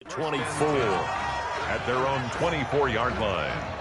24 at their own 24-yard line.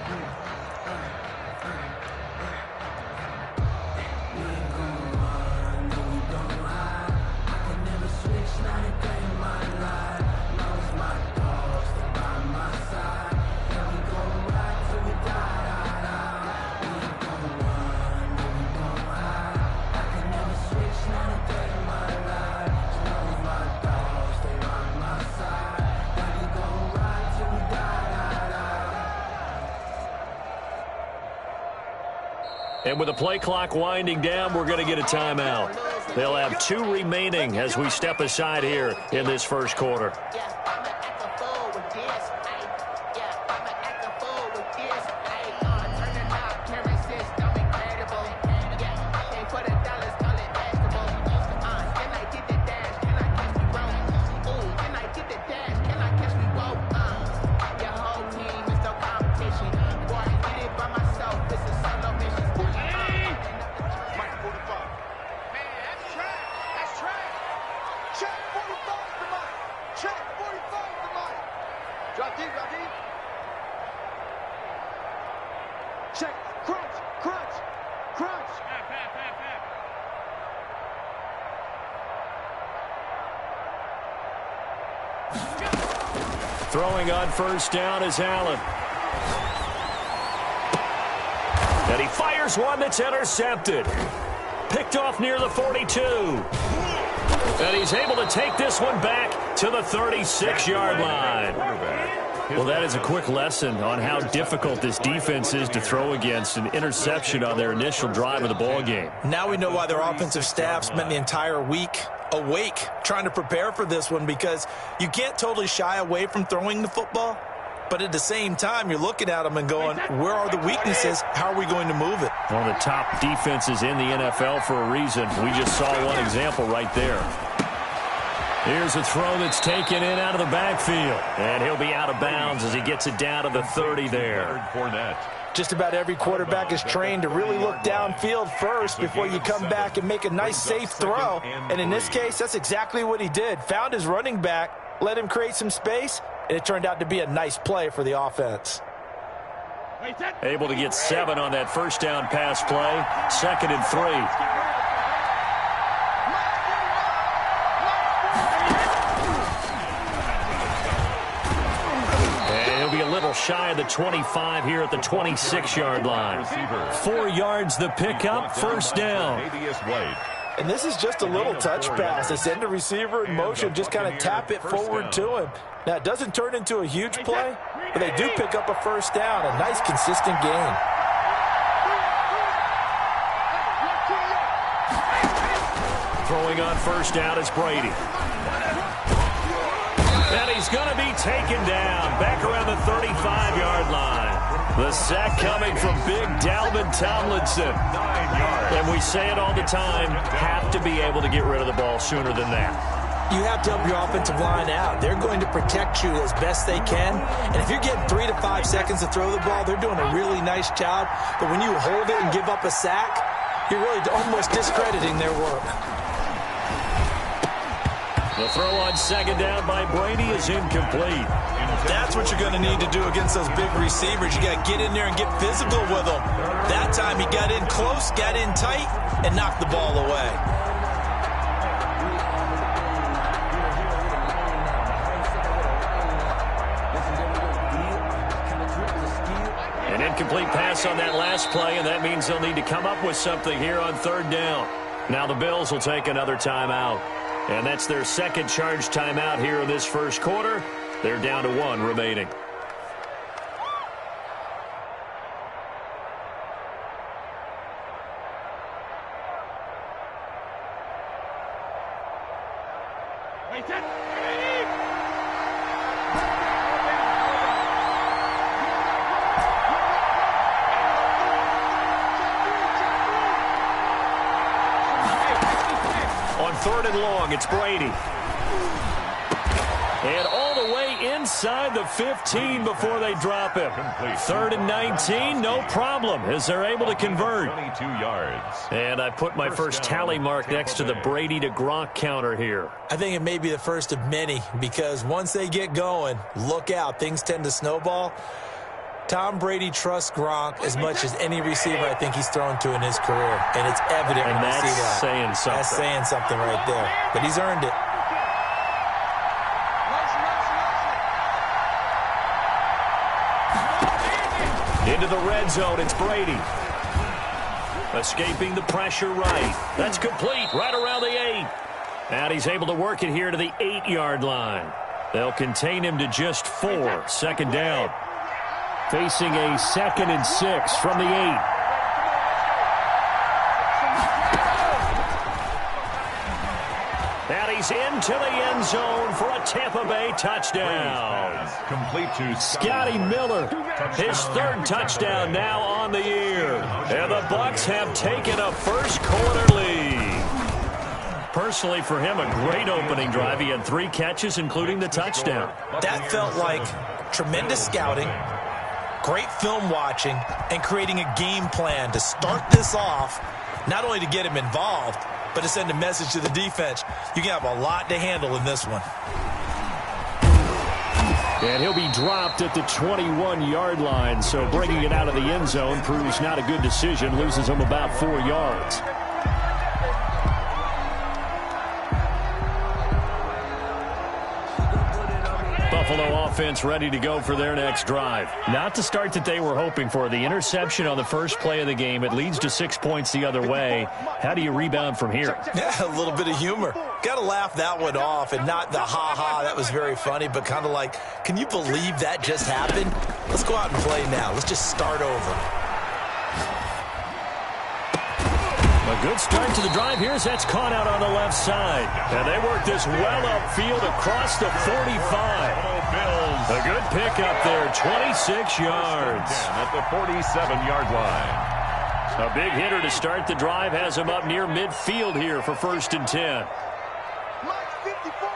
And with the play clock winding down, we're going to get a timeout. They'll have 2 remaining as we step aside here in this first quarter. Check, crunch, crunch, crunch. Throwing on first down is Allen. And he fires one that's intercepted. Picked off near the 42. And he's able to take this one back to the 36-yard line. Well, that is a quick lesson on how difficult this defense is to throw against. An interception on their initial drive of the ball game. Now we know why their offensive staff spent the entire week awake trying to prepare for this one, because you can't totally shy away from throwing the football, but at the same time you're looking at them and going, where are the weaknesses? How are we going to move it? One of the top defenses in the NFL for a reason. We just saw one example right there. Here's a throw that's taken in out of the backfield. And he'll be out of bounds as he gets it down to the 30 there. Just about every quarterback is trained to really look downfield first before you come back and make a nice, safe throw. And in this case, that's exactly what he did. Found his running back, let him create some space, and it turned out to be a nice play for the offense. Able to get 7 on that first down pass play. 2nd and 3. Shy of the 25 here at the 26-yard line. 4 yards the pickup, first down. And this is just a little touch pass. They send the receiver in motion, just kind of tap it forward to him. Now, it doesn't turn into a huge play, but they do pick up a first down. A nice, consistent gain. Throwing on first down is Brady. And he's going to be taken down back around the 35-yard line. The sack coming from big Dalvin Tomlinson. 9 yards. And we say it all the time, have to be able to get rid of the ball sooner than that. You have to help your offensive line out. They're going to protect you as best they can. And if you're getting 3 to 5 seconds to throw the ball, they're doing a really nice job. But when you hold it and give up a sack, you're really almost discrediting their work. The throw on second down by Brady is incomplete. That's what you're going to need to do against those big receivers. You got to get in there and get physical with them. That time he got in close, got in tight, and knocked the ball away. An incomplete pass on that last play, and that means they'll need to come up with something here on third down. Now the Bills will take another timeout. And that's their second charge timeout here in this first quarter. They're down to 1 remaining. On 3rd and long, it's Brady. And all the way inside the 15 before they drop him. 3rd and 19, no problem, as they're able to convert. 22 yards. And I put my first tally mark next to the Brady to Gronk counter here. I think it may be the first of many, because once they get going, look out, things tend to snowball. Tom Brady trusts Gronk as much as any receiver I think he's thrown to in his career, and it's evident when you see that. Saying something. That's saying something right there, but he's earned it. Into the red zone, it's Brady. Escaping the pressure right. That's complete, right around the 8. And he's able to work it here to the 8-yard line. They'll contain him to just 4, 2nd down. Facing a 2nd and 6 from the 8. And he's into the end zone for a Tampa Bay touchdown. Complete to Scotty Miller, his 3rd touchdown now on the year. And the Bucs have taken a first-quarter lead. Personally, for him, a great opening drive. He had 3 catches, including the touchdown. That felt like tremendous scouting, great film watching, and creating a game plan to start this off, not only to get him involved, but to send a message to the defense. You can have a lot to handle in this one. And he'll be dropped at the 21-yard line, so bringing it out of the end zone proves not a good decision, loses him about 4 yards. Buffalo offense ready to go for their next drive. Not the start that they were hoping for. The interception on the first play of the game. It leads to 6 points the other way. How do you rebound from here? Yeah, a little bit of humor. Got to laugh that one off, and not the ha-ha, that was very funny, but kind of like, can you believe that just happened? Let's go out and play now. Let's just start over. A good start to the drive here as that's caught out on the left side. And they work this well upfield across the 45. A good pickup there, 26 yards. At the 47-yard line. A big hitter to start the drive has him up near midfield here for 1st and 10. Mike 54.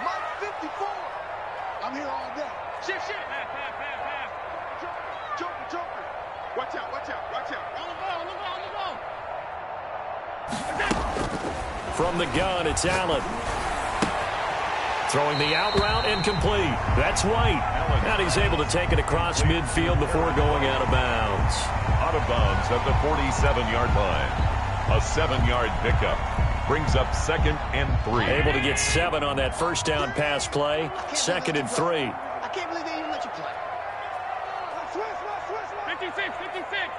Mike 54. I'm here all day. Shift. Joker. Watch out. On the ball. From the gun, it's Allen. Throwing the out route incomplete. That's White. And he's able to take it across midfield before going out of bounds. Out of bounds at the 47-yard line. A 7-yard pickup. Brings up 2nd and 3. Able to get 7 on that first down pass play. 2nd and 3. I can't believe they even let you play. Switch. 56.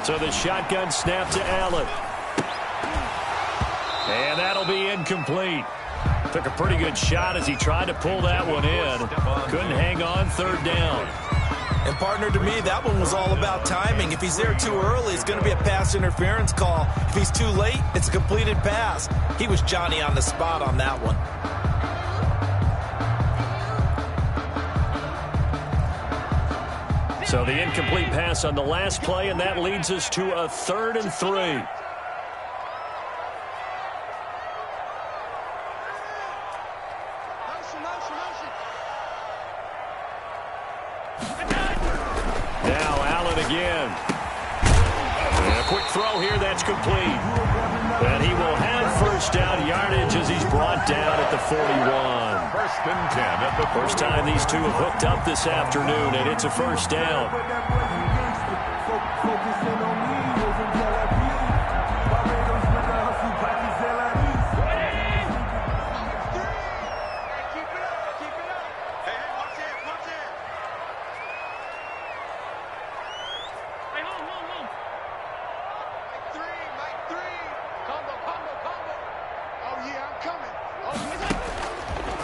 So the shotgun snap to Allen. And that'll be incomplete. Took a pretty good shot as he tried to pull that one in. Couldn't hang on, 3rd down. And partner, to me, that one was all about timing. If he's there too early, it's going to be a pass interference call. If he's too late, it's a completed pass. He was Johnny on the spot on that one. So the incomplete pass on the last play, and that leads us to a 3rd and 3. Now Allen again. And a quick throw here, that's complete. And he will have 1st down yardage as he's brought down at the 41. 1st and 10 at the First time these two have hooked up this afternoon, and it's a 1st down.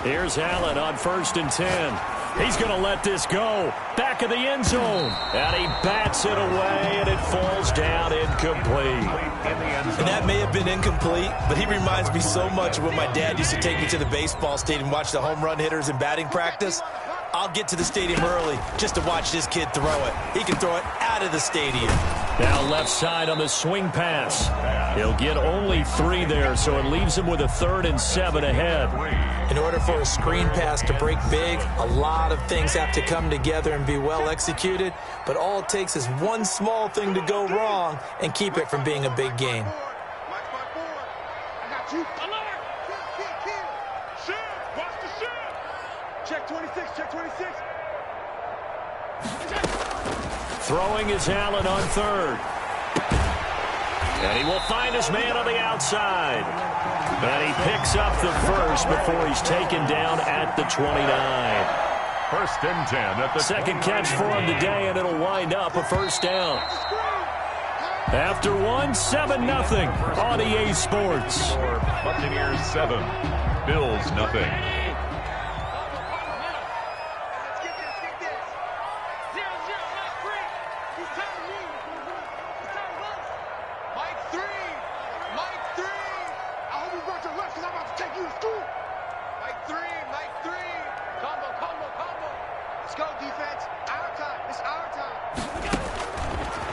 Here's Allen on 1st and 10. He's going to let this go. Back of the end zone. And he bats it away, and it falls down incomplete. And that may have been incomplete, but he reminds me so much of when my dad used to take me to the baseball stadium and watch the home run hitters in batting practice. I'll get to the stadium early just to watch this kid throw it. He can throw it out of the stadium. Now left side on the swing pass. He'll get only 3 there, so it leaves him with a 3rd and 7 ahead. In order for a screen pass to break big, a lot of things have to come together and be well executed, but all it takes is one small thing to go wrong and keep it from being a big game. I got you. Kill. Shoot. Watch the shoot. Check 26. Check 26. Throwing is Allen on 3rd. And he will find his man on the outside. And he picks up the first before he's taken down at the 29. 1st and 10 at the second catch for him today, and it'll wind up a 1st down. After 7-0 on EA Sports. Buccaneers 7, Bills nothing.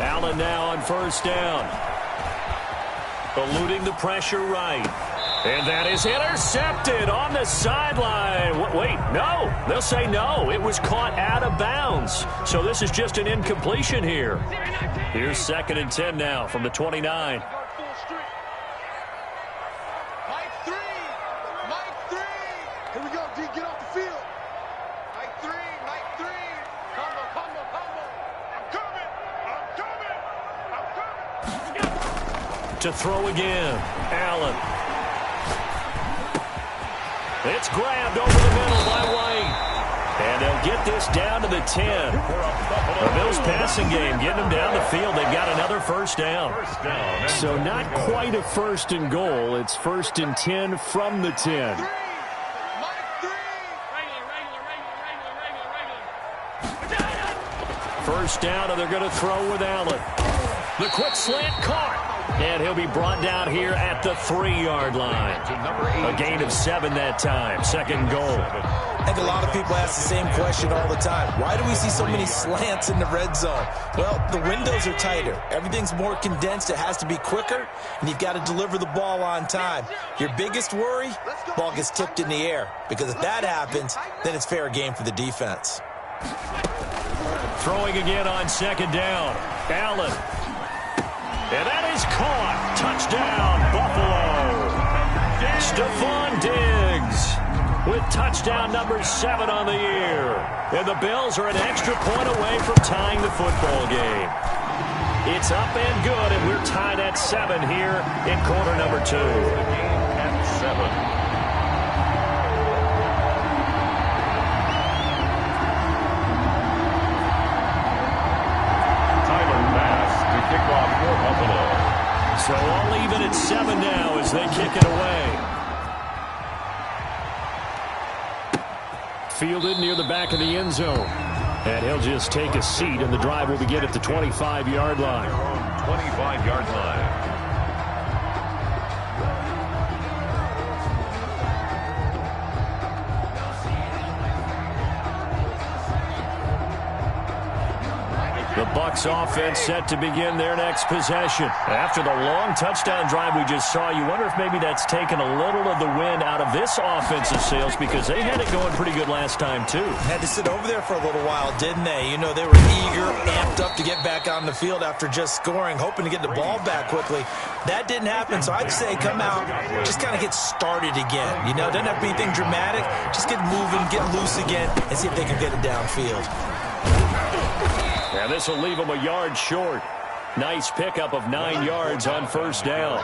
Allen now on 1st down. Eluding the pressure right. And that is intercepted on the sideline. Wait, no. They'll say no. It was caught out of bounds. So this is just an incompletion here. Here's 2nd and 10 now from the 29. Here we go, D. Get off the field. Mike 3. Combo. I'm coming. To throw again. Allen. It's grabbed over the middle by White. And they'll get this down to the 10. The Bills passing game getting them down the field. They've got another 1st down. So not quite a 1st and goal. It's 1st and 10 from the 10. First down, and they're going to throw with Allen. The quick slant caught. And he'll be brought down here at the 3-yard line. A gain of 7 that time. 2nd goal. I think a lot of people ask the same question all the time. Why do we see so many slants in the red zone? Well, the windows are tighter. Everything's more condensed. It has to be quicker, and you've got to deliver the ball on time. Your biggest worry, ball gets tipped in the air. Because if that happens, then it's fair game for the defense. Throwing again on 2nd down. Allen. And that is caught. Touchdown, Buffalo. Stephon Diggs with touchdown number 7 on the year. And the Bills are an extra point away from tying the football game. It's up and good, and we're tied at 7 here in quarter number 2. At 7. Kickoff for Buffalo. So all even at 7 now as they kick it away. Fielded near the back of the end zone. And he'll just take a seat, and the drive will begin at the 25-yard line. 25-yard line. The Bucs offense set to begin their next possession. After the long touchdown drive we just saw, you wonder if maybe that's taken a little of the wind out of this offensive sails, because they had it going pretty good last time too. Had to sit over there for a little while, didn't they? You know, they were eager, amped up to get back on the field after just scoring, hoping to get the ball back quickly. That didn't happen, so I'd say come out, just kind of get started again. You know, doesn't have to be anything dramatic. Just get moving, get loose again, and see if they can get it downfield. And this will leave them a yard short. Nice pickup of 9 yards on 1st down.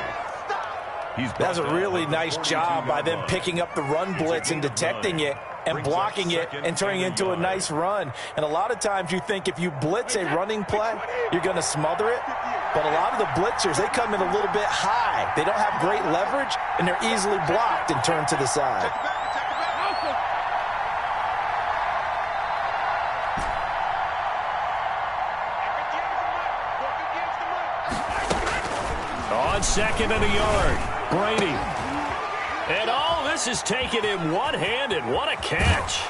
That's a really nice job by them picking up the run blitz and detecting it and blocking it and turning it into a nice run. And a lot of times you think if you blitz a running play, you're going to smother it. But a lot of the blitzers, they come in a little bit high. They don't have great leverage, and they're easily blocked and turned to the side. On 2nd and a yard, Brady. And all this is taken in one-handed. What a catch.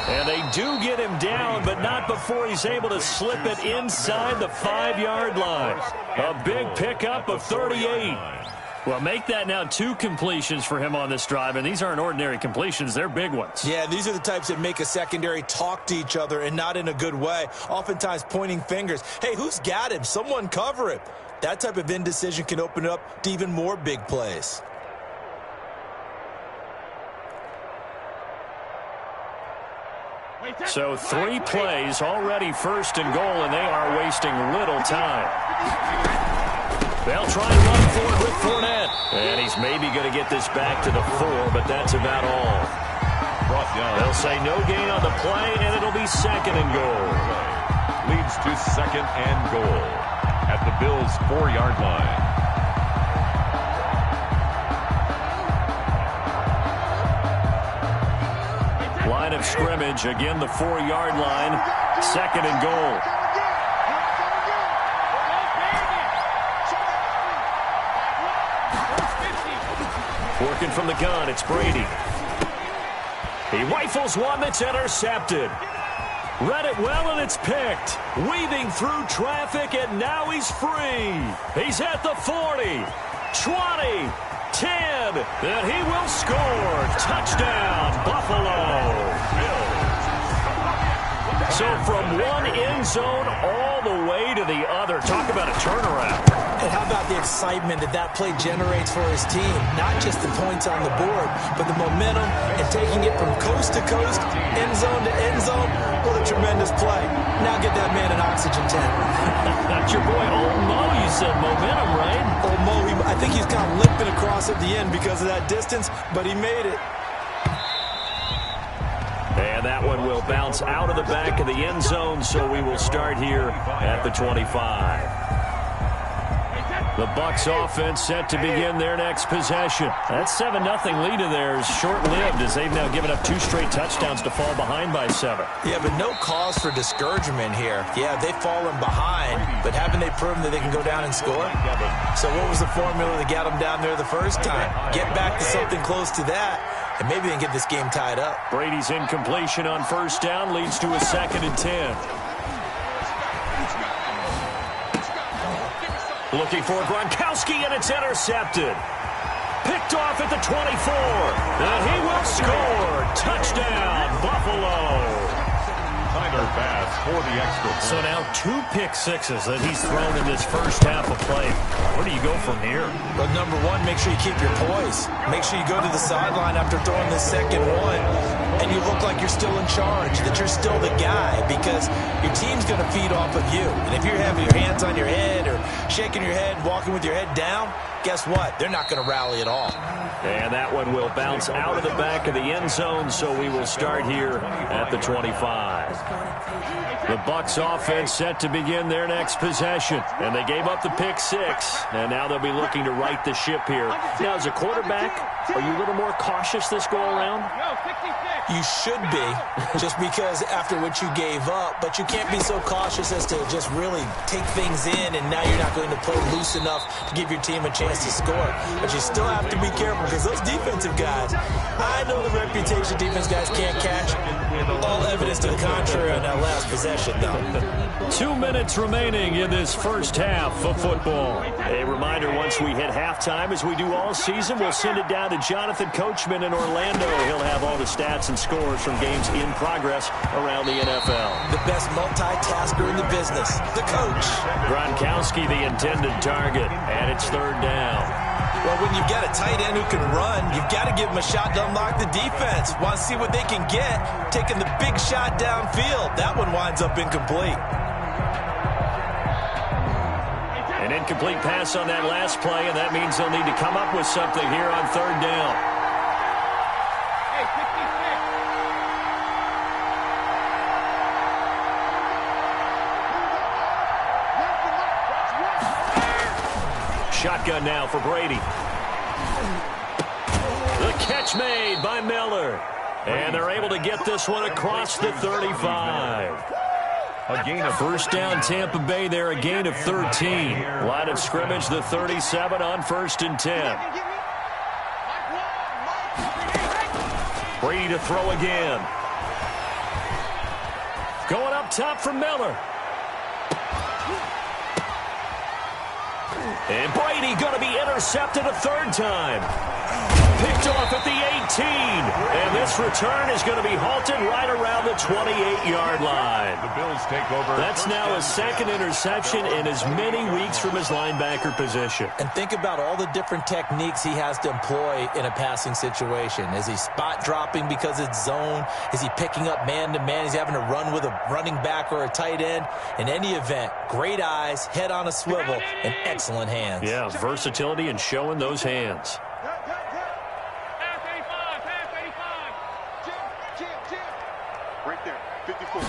And they do get him down, but not before he's able to slip it inside the 5-yard line. A big pickup of 38. Well, make that now 2 completions for him on this drive, and these aren't ordinary completions. They're big ones. Yeah, these are the types that make a secondary talk to each other and not in a good way, oftentimes pointing fingers. Hey, who's got him? Someone cover him. That type of indecision can open it up to even more big plays. So 3 plays, already first and goal, and they are wasting little time. They'll try and run for it with Fournette. And he's maybe going to get this back to the 4, but that's about all. They'll say no gain on the play, and it'll be 2nd and goal. Leads to 2nd and goal at the Bills' 4-yard line. Line of scrimmage, again the 4-yard line, 2nd and goal. Working from the gun, it's Brady. He rifles one that's intercepted. Read it well, and it's picked. Weaving through traffic, and now he's free. He's at the 40, 20, 10. Then he will score. Touchdown, Buffalo. So from one end zone all the way to the other. Talk about a turnaround. And how about the excitement that play generates for his team? Not just the points on the board, but the momentum and taking it from coast to coast, end zone to end zone. What a tremendous play. Now get that man an oxygen tank. That's your boy, Old Mo. You said momentum, right? Old Mo, I think he's kind of limping across at the end because of that distance, but he made it. And that one will bounce out of the back of the end zone, so we will start here at the 25. The Bucs offense set to begin their next possession. That 7-0 lead of theirs short-lived as they've now given up 2 straight touchdowns to fall behind by 7. Yeah, but no cause for discouragement here. Yeah, they've fallen behind, but haven't they proven that they can go down and score? So what was the formula that got them down there the first time? Get back to something close to that, and maybe they can get this game tied up. Brady's incompletion on first down leads to a 2nd and 10. Looking for Gronkowski, and it's intercepted. Picked off at the 24. And he will score. Touchdown, Buffalo. Tyler Bass for the extra point. So now 2 pick sixes that he's thrown in this first half of play. Where do you go from here? Well, number one, make sure you keep your poise. Make sure you go to the sideline after throwing the second one, and you look like you're still in charge, that you're still the guy, because your team's going to feed off of you. And if you're having your hands on your head or shaking your head, walking with your head down, guess what? They're not going to rally at all. And that one will bounce out of the back of the end zone, so we will start here at the 25. The Bucs offense set to begin their next possession, and they gave up the pick 6, and now they'll be looking to right the ship here. Now, as a quarterback, are you a little more cautious this go-around? You should be, just because after what you gave up, but you can't be so cautious as to just really take things in, and now you're not going to play loose enough to give your team a chance to score. But you still have to be careful, because those defensive guys, I know the reputation defense guys can't catch. All evidence to the contrary on that last possession, though. 2 minutes remaining in this first half of football. A reminder, once we hit halftime, as we do all season, we'll send it down to Jonathan Coachman in Orlando. He'll have all the stats and scores from games in progress around the NFL. The best multitasker in the business, the coach. Gronkowski, the intended target, and it's 3rd down. Well, when you've got a tight end who can run, you've got to give him a shot to unlock the defense. Want to see what they can get, taking the big shot downfield. That one winds up incomplete. An incomplete pass on that last play, and that means they'll need to come up with something here on 3rd down. Shotgun now for Brady. The catch made by Miller. And they're able to get this one across the 35. A gain of first down, Tampa Bay there, a gain of 13. Line of scrimmage, the 37 on 1st and 10. Brady to throw again. Going up top for Miller. And Brady going to be intercepted a third time. Picked off at the 18. And this return is going to be halted right around the 28-yard line. The Bills take over. That's now his second interception in as many weeks from his linebacker position. And think about all the different techniques he has to employ in a passing situation. Is he spot dropping because it's zone? Is he picking up man-to-man? Is he having to run with a running back or a tight end? In any event, great eyes, head on a swivel, and excellent hands. Yeah, versatility and showing those hands. Right there, 54.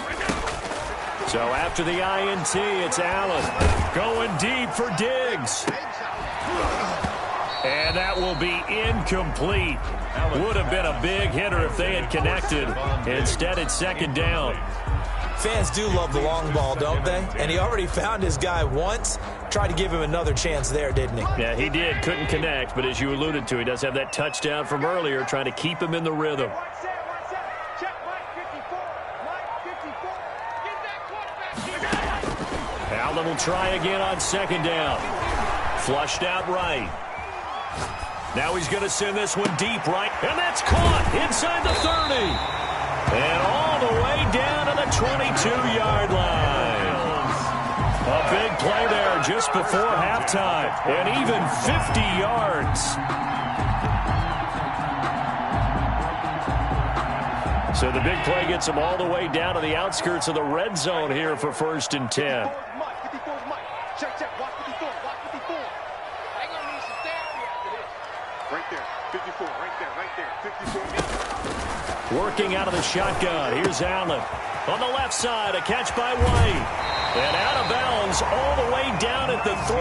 So after the INT, it's Allen going deep for Diggs. And that will be incomplete. Would have been a big hitter if they had connected. Instead, it's second down. Fans do love the long ball, don't they? And he already found his guy once. Tried to give him another chance there, didn't he? Yeah, he did. Couldn't connect, but as you alluded to, he does have that touchdown from earlier, trying to keep him in the rhythm. Allen will try again on second down. Flushed out right. Now he's going to send this one deep right, and that's caught inside the 30. And all the way down to the 22-yard line. A big play there just before halftime, and even 50 yards. So the big play gets him all the way down to the outskirts of the red zone here for 1st and 10. Check, watch 54, watch 54. They gonna need some therapy after this. Right there, 54, right there, 54. Working out of the shotgun, here's Allen. On the left side, a catch by White. And out of bounds all the way down at the 3.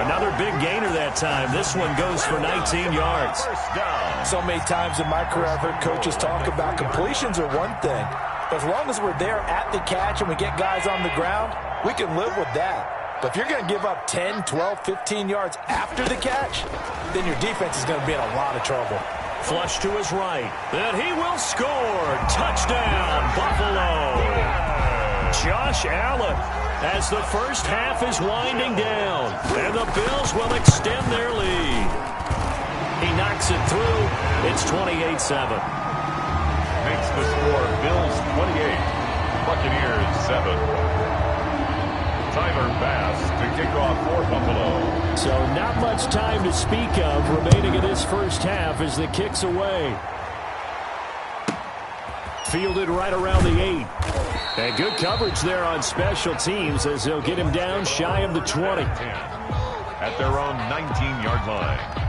Another big gainer that time. This one goes for 19 yards. So many times in my career I've heard coaches talk about completions are one thing. But as long as we're there at the catch and we get guys on the ground, we can live with that. But if you're going to give up 10, 12, 15 yards after the catch, then your defense is going to be in a lot of trouble. Flush to his right. And he will score. Touchdown, Buffalo. Josh Allen as the first half is winding down. And the Bills will extend their lead. He knocks it through. It's 28-7. Makes the score Bills 28, Buccaneers 7. Tyler Bass to kick off for Buffalo. So not much time to speak of remaining in this first half as the kick's away. Fielded right around the 8. And good coverage there on special teams as they'll get him down shy of the 20. At their own 19-yard line.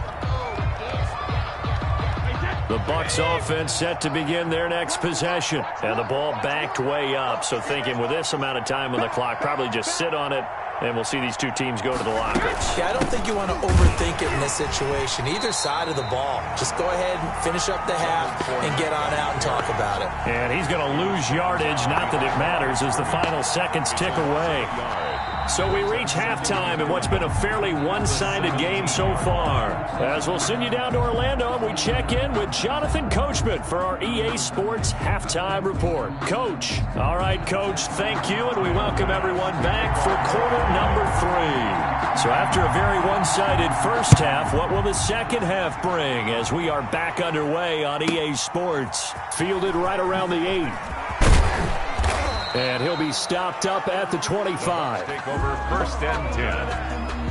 The Bucs offense set to begin their next possession. And the ball backed way up. So thinking with this amount of time on the clock, probably just sit on it. And we'll see these two teams go to the lockers. Yeah, I don't think you want to overthink it in this situation. Either side of the ball. Just go ahead and finish up the half and get on out and talk about it. And he's going to lose yardage. Not that it matters as the final seconds tick away. So we reach halftime in what's been a fairly one-sided game so far. As we'll send you down to Orlando, and we check in with Jonathan Coachman for our EA Sports Halftime Report. Coach. All right, Coach, thank you, and we welcome everyone back for quarter number 3. So after a very one-sided first half, what will the second half bring as we are back underway on EA Sports? Fielded right around the 8. And he'll be stopped up at the 25. Take over 1st and 10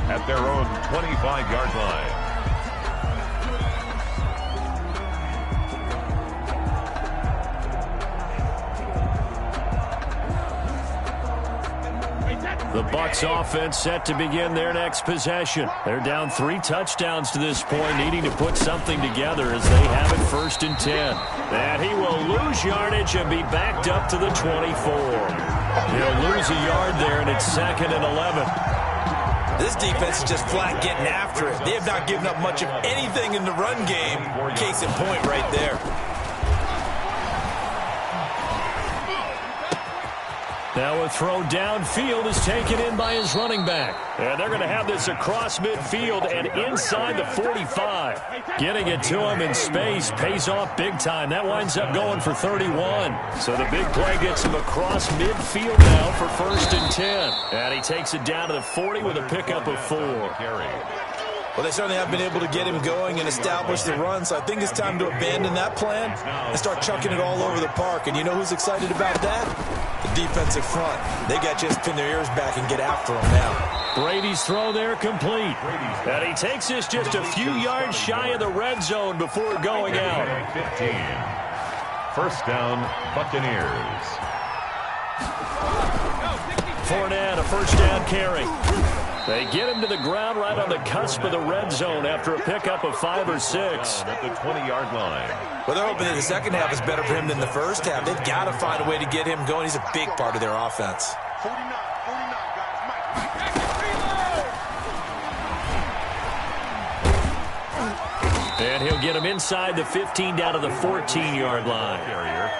at their own 25-yard line. The Bucs offense set to begin their next possession. They're down 3 touchdowns to this point, needing to put something together as they have it 1st and 10. And he will lose yardage and be backed up to the 24. He'll lose a yard there, and it's 2nd and 11. This defense is just flat getting after it. They have not given up much of anything in the run game. Case in point right there. Now a throw downfield is taken in by his running back. And they're going to have this across midfield and inside the 45. Getting it to him in space pays off big time. That winds up going for 31. So the big play gets him across midfield now for 1st and 10. And he takes it down to the 40 with a pickup of 4. Well, they certainly have been able to get him going and establish the run, so I think it's time to abandon that plan and start chucking it all over the park. And you know who's excited about that? The defensive front. They got to just pin their ears back and get after him now. Brady's throw there complete. And he takes this just a few yards shy of the red zone before going out. 15. First down, Buccaneers. Fournette, a first down carry. They get him to the ground right on the cusp of the red zone after a pickup of 5 or 6. At the 20-yard line. Well, they're hoping that the second half is better for him than the first half. They've got to find a way to get him going. He's a big part of their offense. 49, guys. Mike. And he'll get him inside the 15 down to the 14-yard line.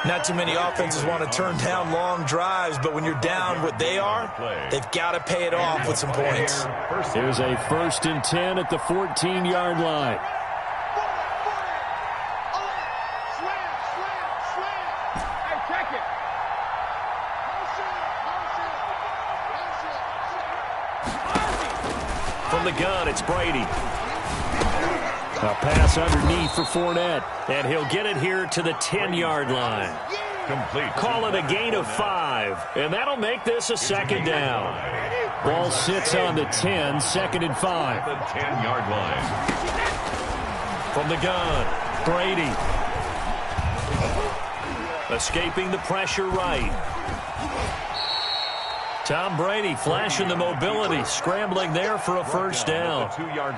Not too many offenses want to turn down long drives, but when you're down what they are, they've got to pay it off with some points. Here's a 1st and 10 at the 14-yard line. Hey, check it. From the gun, it's Brady. A pass underneath for Fournette, and he'll get it here to the 10-yard line. Complete. Call it a gain of 5, and that'll make this a 2nd down. Ball sits on the 10, 2nd and 5. The 10-yard line. From the gun, Brady. Escaping the pressure right. Tom Brady flashing the mobility, scrambling there for a first down.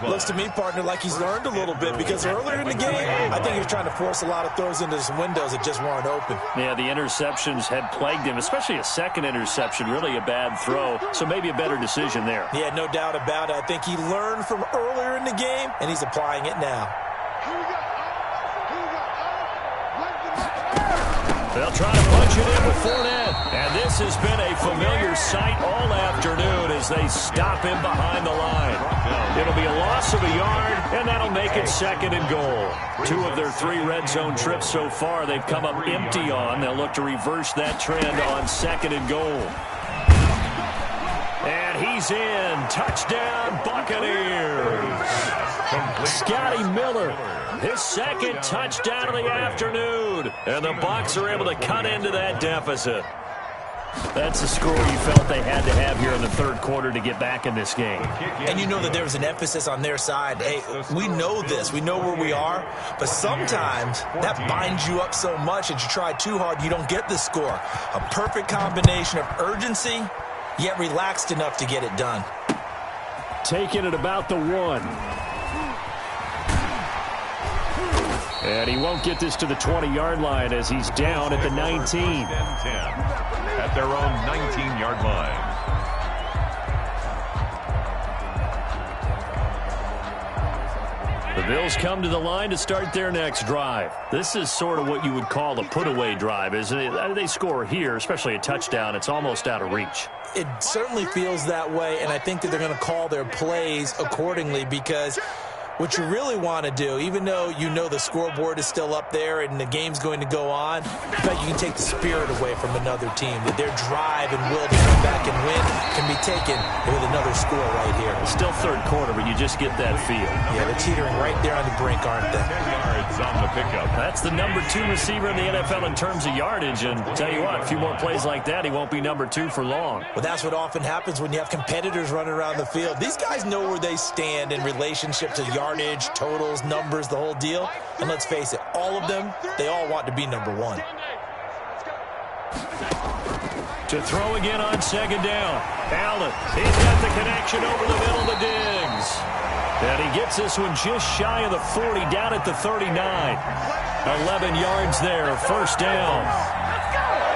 Looks to me, partner, like he's learned a little bit because earlier in the game, I think he was trying to force a lot of throws into some windows that just weren't open. Yeah, the interceptions had plagued him, especially a second interception, really a bad throw, so maybe a better decision there. Yeah, no doubt about it. I think he learned from earlier in the game, and he's applying it now. They'll try to punch it in with Fournette. And this has been a familiar sight all afternoon as they stop him behind the line. It'll be a loss of a yard, and that'll make it 2nd and goal. 2 of their 3 red zone trips so far they've come up empty on. They'll look to reverse that trend on 2nd and goal. And he's in. Touchdown, Buccaneers. Scotty Miller, his 2nd touchdown of the afternoon. And the Bucs are able to cut into that deficit. That's the score you felt they had to have here in the 3rd quarter to get back in this game. And you know that there was an emphasis on their side. Hey, we know this. We know where we are. But sometimes that binds you up so much that you try too hard, you don't get the score. A perfect combination of urgency, yet relaxed enough to get it done. Taking it about the 1. And he won't get this to the 20-yard line as he's down at the 19. At their own 19-yard line. The Bills come to the line to start their next drive. This is sort of what you would call a put-away drive, isn't it? They score here, especially a touchdown. It's almost out of reach. It certainly feels that way, and I think that they're going to call their plays accordingly because what you really want to do, even though you know the scoreboard is still up there and the game's going to go on, I bet you can take the spirit away from another team, that their drive and will to come back and win can be taken with another score right here. Still 3rd quarter, but you just get that feel. Yeah, they're teetering right there on the brink, aren't they? 10 yards on the pickup. That's the number 2 receiver in the NFL in terms of yardage, and tell you what, a few more plays like that, he won't be number 2 for long. Well, that's what often happens when you have competitors running around the field. These guys know where they stand in relationship to yardage, totals, numbers, the whole deal. And let's face it, all of them, they all want to be number 1. To throw again on 2nd down. Allen, he's got the connection over the middle of the Diggs. And he gets this one just shy of the 40, down at the 39. 11 yards there, 1st down.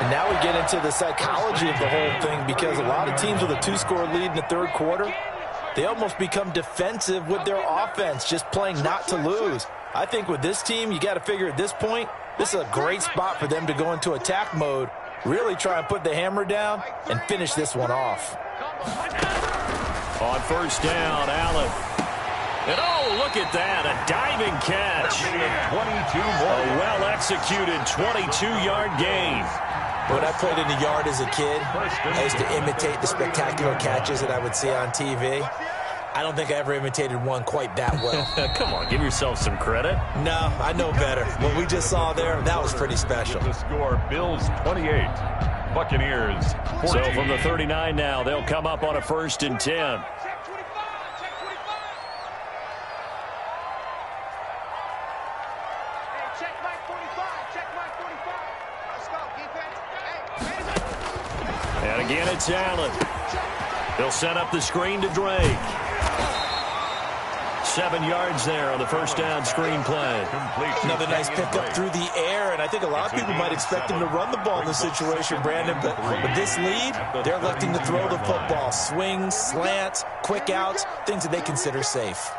And now we get into the psychology of the whole thing because a lot of teams with a 2-score lead in the 3rd quarter, they almost become defensive with their offense, just playing not to lose. I think with this team, you got to figure at this point, this is a great spot for them to go into attack mode Really try and put the hammer down and finish this one off. On first down, Allen. And oh, look at that, a diving catch. 22 more. A well-executed 22-yard gain. When I played in the yard as a kid, I used to imitate the spectacular catches that I would see on TV. I don't think I ever imitated one quite that well. Come on, give yourself some credit. No, I know better. What we just saw there, that was pretty special. The score, Bills 28, Buccaneers 14. So from the 39 now, they'll come up on a 1st and 10. And again, it's Allen. They'll set up the screen to Drake. 7 yards there on the first down screen play. Another nice pickup through the air, and I think a lot of people might expect him to run the ball in this situation, Brandon, but with this lead, they're electing to throw the football. Swings, slants, quick outs, things that they consider safe.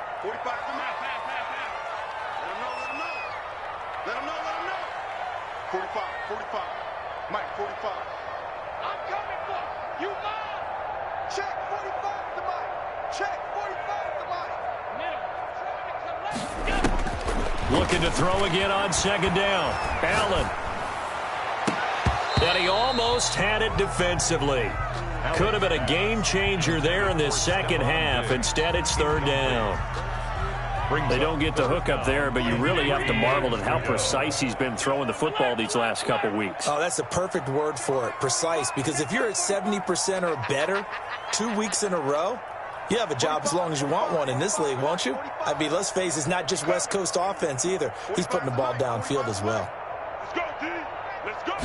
45. Mike, 45. I'm coming for you, Mike. Check 45 to Mike. Check 45 to Mike. Looking to throw again on 2nd down. Allen. And he almost had it defensively. Could have been a game changer there in this second half. Instead, it's 3rd down. They don't get the hook up there, but you really have to marvel at how precise he's been throwing the football these last couple weeks. Oh, that's the perfect word for it, precise, because if you're at 70% or better 2 weeks in a row, you have a job as long as you want one in this league, won't you? I mean, let's face it, it's not just West Coast offense either. He's putting the ball downfield as well. Let's go, D. Let's go.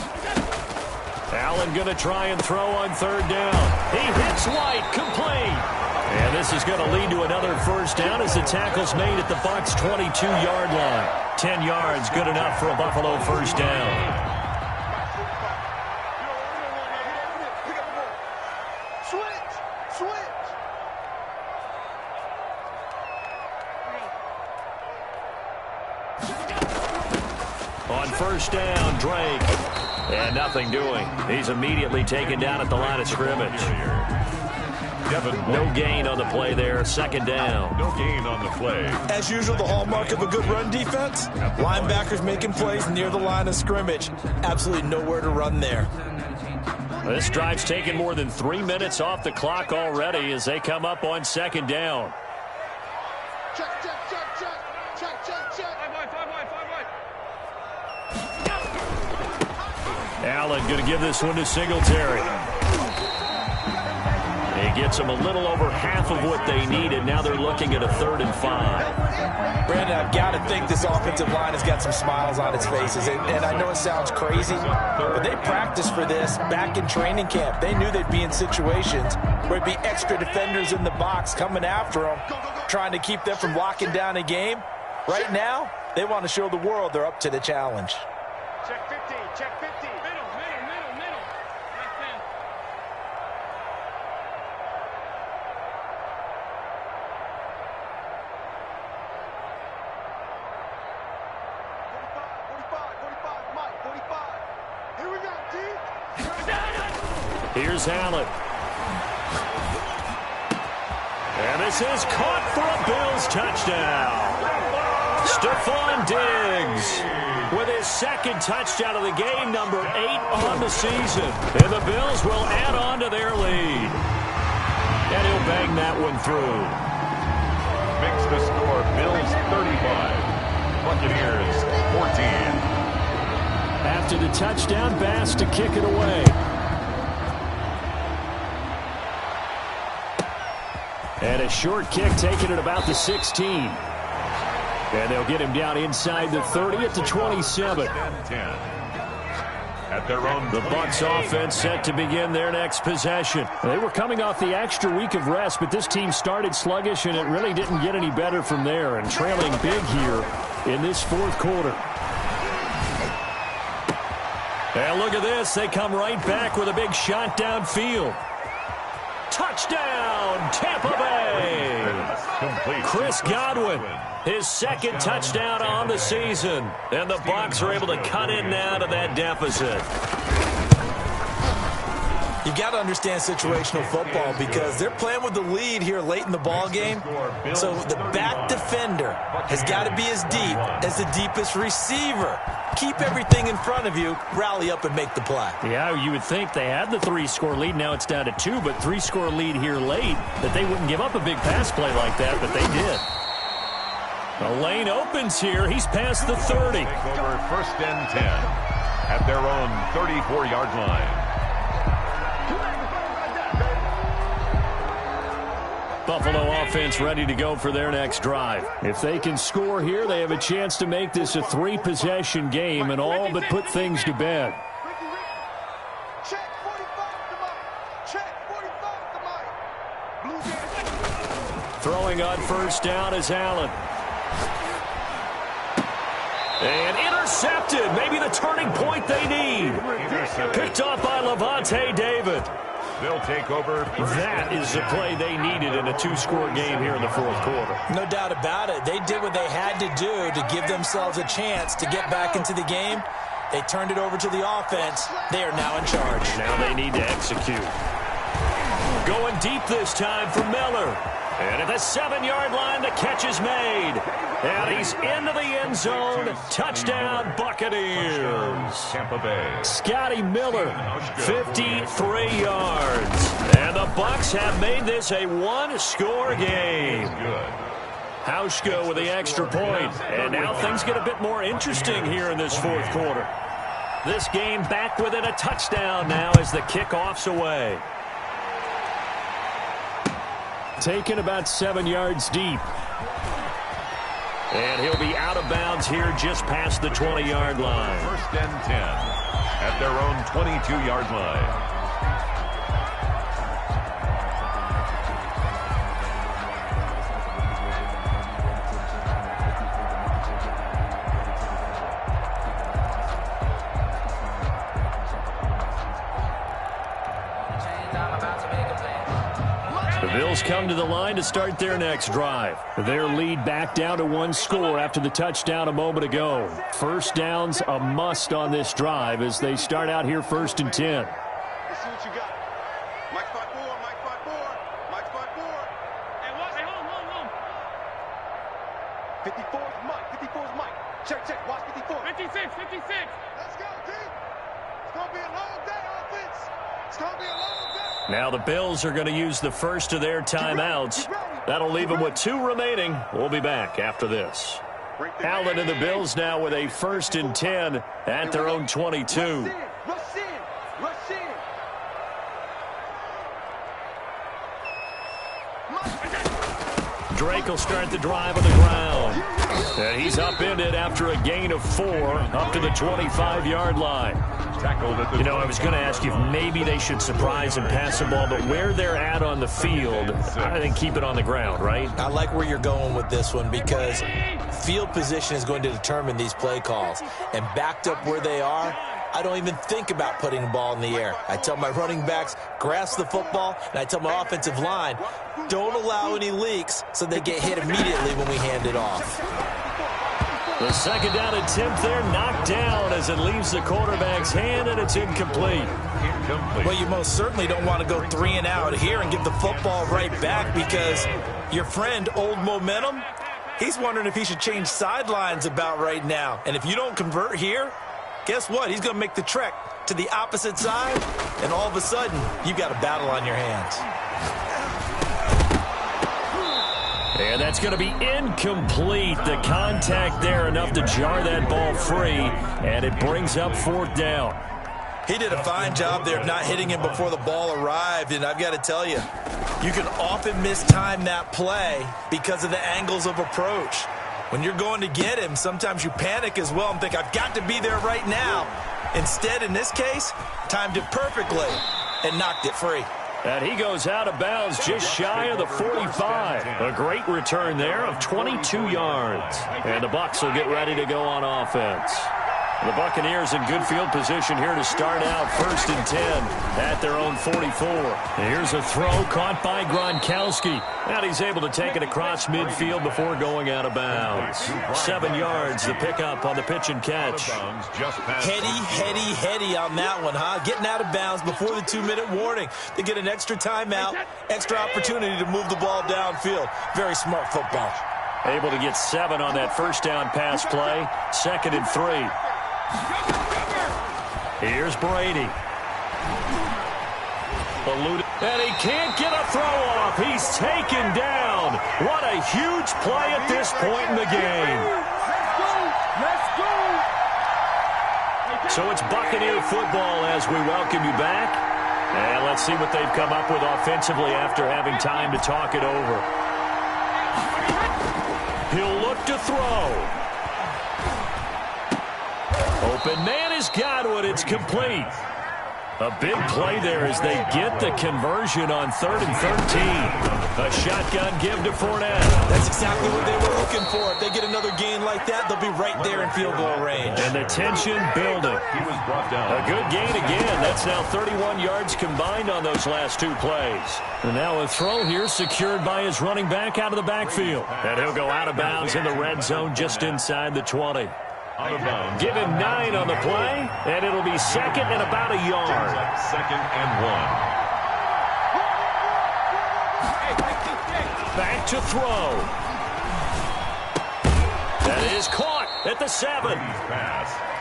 Allen going to try and throw on 3rd down. He hits White, complete. And this is going to lead to another 1st down as the tackle's made at the Bucs' 22-yard line. 10 yards, good enough for a Buffalo 1st down. On 1st down, Drake. And nothing doing. He's immediately taken down at the line of scrimmage. No gain on the play there. 2nd down. No gain on the play. As usual, the hallmark of a good run defense, linebackers making plays near the line of scrimmage. Absolutely nowhere to run there. This drive's taken more than 3 minutes off the clock already as they come up on 2nd down. Check. Allen going to give this one to Singletary. He gets them a little over half of what they needed. Now they're looking at a 3rd and 5. Brandon, I've got to think this offensive line has got some smiles on its faces. And I know it sounds crazy, but they practiced for this back in training camp. They knew they'd be in situations where it'd be extra defenders in the box coming after them, trying to keep them from locking down a game. Right now, they want to show the world they're up to the challenge. Check 15. Check 15. Middle. Left end. 45. Mike, 45. Here we go, D. Here's Allen. And this is caught for a Bills touchdown. Stephon Diggs with his 2nd touchdown of the game, number 8 on the season. And the Bills will add on to their lead. And he'll bang that one through. Makes the score, Bills 35, Buccaneers 14. After the touchdown, Bass to kick it away. And a short kick taken at about the 16. And they'll get him down inside the 30 at the 27. 10. At their own, the Bucs offense set to begin their next possession. They were coming off the extra week of rest, but this team started sluggish, and it really didn't get any better from there. And trailing big here in this 4th quarter. And look at this. They come right back with a big shot downfield. Touchdown, Tampa Bay. Chris Godwin, his 2nd touchdown on the season. And the Bucs are able to cut in now to that deficit. You've got to understand situational football because they're playing with the lead here late in the ball game. So the back defender has got to be as deep as the deepest receiver. Keep everything in front of you, rally up and make the play. Yeah, you would think they had the 3-score lead. Now it's down to 2, but 3-score lead here late, that they wouldn't give up a big pass play like that, but they did. The lane opens here. He's past the 30. Take over 1st and 10 at their own 34-yard line. Buffalo offense ready to go for their next drive. If they can score here, they have a chance to make this a 3-possession game and all but put things to bed. Check 45 to Mike. Check 45 to Mike. Throwing on 1st down is Allen. And intercepted. Maybe the turning point they need. Picked off by Levante David. They'll take over. That is the play they needed in a 2-score game here in the 4th quarter. No doubt about it. They did what they had to do to give themselves a chance to get back into the game. They turned it over to the offense. They are now in charge. Now they need to execute. Going deep this time for Miller. And at the 7-yard line, the catch is made. And he's into the end zone. Touchdown, Buccaneers. Tampa Bay. Scotty Miller, 53 yards. And the Bucs have made this a 1-score game. Good. Hauschko with the extra point. And now things get a bit more interesting here in this 4th quarter. This game back within a touchdown now as the kickoff's away. Taken about 7 yards deep. And he'll be out of bounds here just past the 20-yard line. 1st and 10 at their own 22-yard line. The Bills come to the line to start their next drive. Their lead back down to 1 score after the touchdown a moment ago. 1st downs a must on this drive as they start out here 1st and 10. Let's see what you got. Mike spot 4, Mike spot 4, Mike spot 4. Hey, hold. 54 is Mike, 54 is Mike. Check, watch 54. 56. Let's go, team. It's going to be a long day, offense. It's going to be a long day. Now the Bills are going to use the first of their timeouts. That'll leave them with 2 remaining. We'll be back after this. Allen and the Bills now with a 1st and 10 at their own 22. Rush in. Drake will start the drive on the ground. And he's upended after a gain of 4 up to the 25-yard line. You know, I was going to ask you if maybe they should surprise and pass the ball, but where they're at on the field, I think keep it on the ground, right? I like where you're going with this one because field position is going to determine these play calls. And backed up where they are, I don't even think about putting the ball in the air. I tell my running backs, grasp the football, and I tell my offensive line, don't allow any leaks so they get hit immediately when we hand it off. The 2nd down attempt there knocked down as it leaves the quarterback's hand, and it's incomplete. Well, you most certainly don't want to go 3 and out here and give the football right back because your friend, Old Momentum, he's wondering if he should change sidelines about right now. And if you don't convert here, guess what? He's going to make the trek to the opposite side, and all of a sudden, you've got a battle on your hands. And that's going to be incomplete. The contact there enough to jar that ball free, and it brings up 4th down. He did a fine job there of not hitting him before the ball arrived, and I've got to tell you, you can often mistime that play because of the angles of approach. When you're going to get him, sometimes you panic as well and think, I've got to be there right now. Instead, in this case, timed it perfectly and knocked it free. And he goes out of bounds just shy of the 45. A great return there of 22 yards. And the Bucs will get ready to go on offense. The Buccaneers in good field position here to start out 1st and 10 at their own 44. Here's a throw caught by Gronkowski. And he's able to take it across midfield before going out of bounds. 7 yards, the pickup on the pitch and catch. Heady on that one, huh? Getting out of bounds before the 2-minute warning. They get an extra timeout, extra opportunity to move the ball downfield. Very smart football. Able to get 7 on that first down pass play. 2nd and 3. Here's Brady. And he can't get a throw off. He's taken down. What a huge play at this point in the game. Let's go! So it's Buccaneer football as we welcome you back. And let's see what they've come up with offensively after having time to talk it over. He'll look to throw. Open man has got it. It's complete. A big play there as they get the conversion on 3rd and 13. A shotgun give to Fournette. That's exactly what they were looking for. If they get another gain like that, they'll be right there in field goal range. And the tension building. He was brought down. A good gain again. That's now 31 yards combined on those last 2 plays. And now a throw here secured by his running back out of the backfield. And he'll go out of bounds in the red zone just inside the 20. Out of bounds. Give him 9 on the play, and it'll be 2nd and about a yard. 2nd and 1. Back to throw. That is caught at the 7.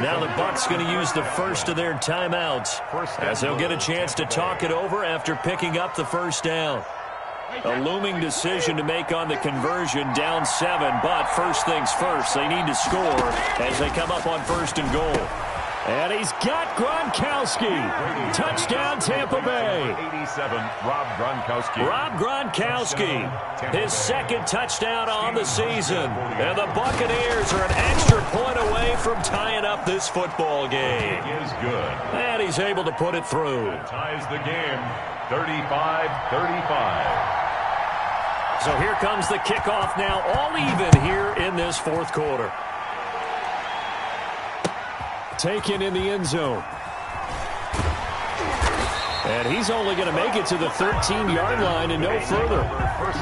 Now the Bucs going to use the first of their timeouts as they'll get a chance to talk it over after picking up the first down. A looming decision to make on the conversion, down 7, but first things first, they need to score as they come up on 1st and goal. And he's got Gronkowski. Touchdown, Tampa Bay. 87, Rob Gronkowski. Rob Gronkowski, his 2nd touchdown on the season. And the Buccaneers are an extra point away from tying up this football game. He is good. And he's able to put it through. Ties the game, 35-35. So here comes the kickoff now, all even here in this 4th quarter. Taken in the end zone. And he's only going to make it to the 13-yard line and no further.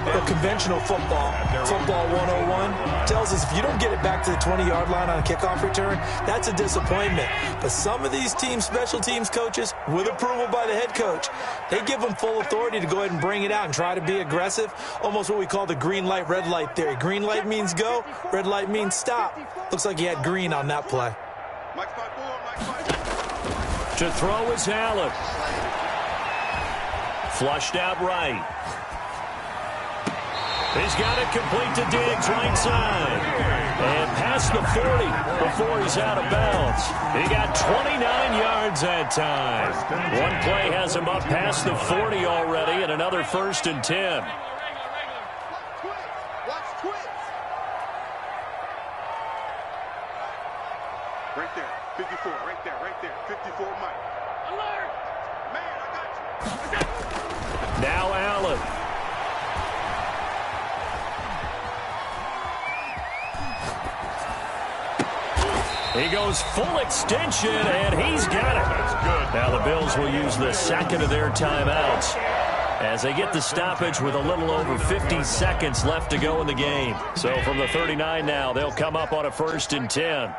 The conventional football 101, tells us if you don't get it back to the 20-yard line on a kickoff return, that's a disappointment. But some of these team special teams coaches, with approval by the head coach, they give them full authority to go ahead and bring it out and try to be aggressive, almost what we call the green light, red light theory. Green light means go, red light means stop. Looks like he had green on that play. To throw is Allen. Flushed out right. He's got it complete to Diggs, right side. And past the 40 before he's out of bounds. He got 29 yards that time. One play has him up past the 40 already, and another 1st and 10. Right there, 54, right there, 54, Mike. Alert! Man, I got you. Now Allen. He goes full extension, and he's got it. That's good. Now the Bills will use the 2nd of their timeouts as they get the stoppage with a little over 50 seconds left to go in the game. So from the 39 now, they'll come up on a 1st and 10.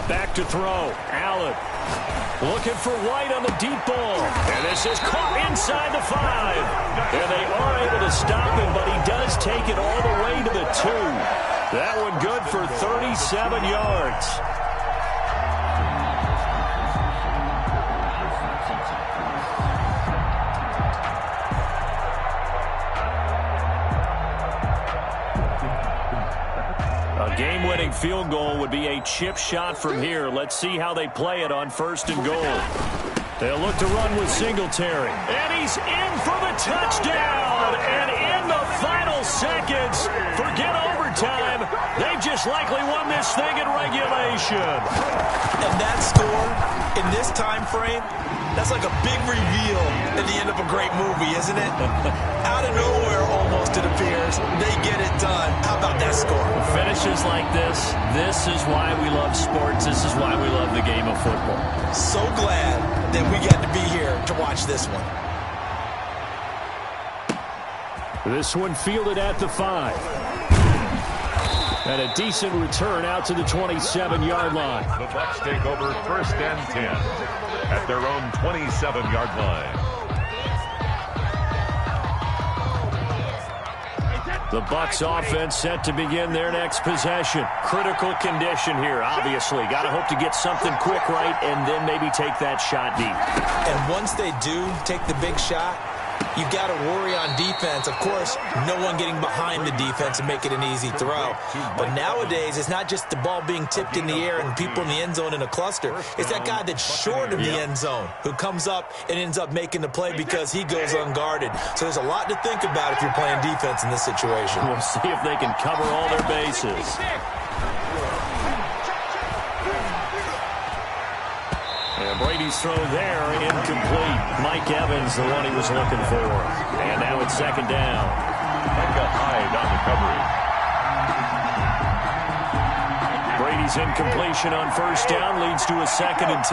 Back to throw. Allen looking for White on the deep ball. And this is caught inside the 5. And they are able to stop him, but he does take it all the way to the 2. That one good for 37 yards. A game-winning field goal would be a chip shot from here. Let's see how they play it on 1st and goal. They'll look to run with Singletary. And he's in for the touchdown. And in the final seconds, forget overtime. They just has likely won this thing in regulation. And that score in this time frame, that's like a big reveal at the end of a great movie, isn't it? Out of nowhere, almost, it appears. They get it done. How about that score? Finishes like this is why we love sports. This is why we love the game of football. So glad that we got to be here to watch this one. This one fielded at the 5. And a decent return out to the 27-yard line. The Bucs take over 1st and 10 at their own 27-yard line. The Bucs offense set to begin their next possession. Critical condition here, obviously. Got to hope to get something quick right and then maybe take that shot deep. And once they do take the big shot, you've got to worry on defense. Of course, no one getting behind the defense and make it an easy throw. But nowadays, it's not just the ball being tipped in the air and people in the end zone in a cluster. It's that guy that's short of the end zone who comes up and ends up making the play because he goes unguarded. So there's a lot to think about if you're playing defense in this situation. We'll see if they can cover all their bases. And Brady's throw there, incomplete. Mike Evans, the one he was looking for. And now it's 2nd down. Micah Hyde on the coverage. Brady's incompletion on 1st down leads to a 2nd and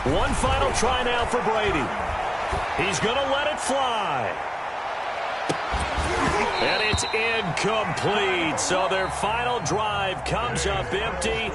10. One final try now for Brady. He's going to let it fly. And it's incomplete. So their final drive comes up empty.